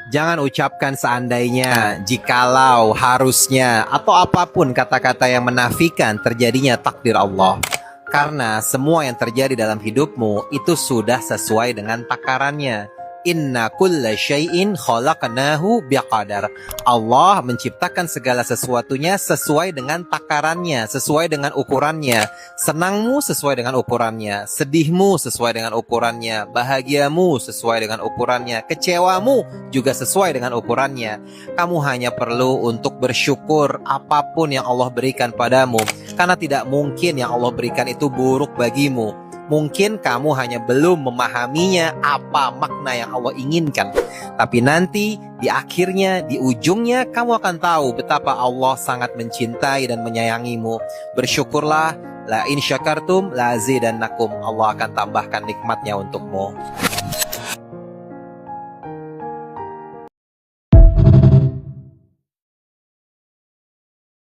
Jangan ucapkan seandainya, jikalau, harusnya, atau apapun kata-kata yang menafikan terjadinya takdir Allah. Karena semua yang terjadi dalam hidupmu itu sudah sesuai dengan takarannya. Inna kulla syai'in khalaqnahu biqadar. Allah menciptakan segala sesuatunya sesuai dengan takarannya, sesuai dengan ukurannya. Senangmu sesuai dengan ukurannya, sedihmu sesuai dengan ukurannya, bahagiamu sesuai dengan ukurannya, kecewamu juga sesuai dengan ukurannya. Kamu hanya perlu untuk bersyukur apapun yang Allah berikan padamu, karena tidak mungkin yang Allah berikan itu buruk bagimu. Mungkin kamu hanya belum memahaminya apa makna yang Allah inginkan. Tapi nanti di akhirnya, di ujungnya kamu akan tahu betapa Allah sangat mencintai dan menyayangimu. Bersyukurlah, la in syakartum la azidannakum. Allah akan tambahkan nikmatnya untukmu.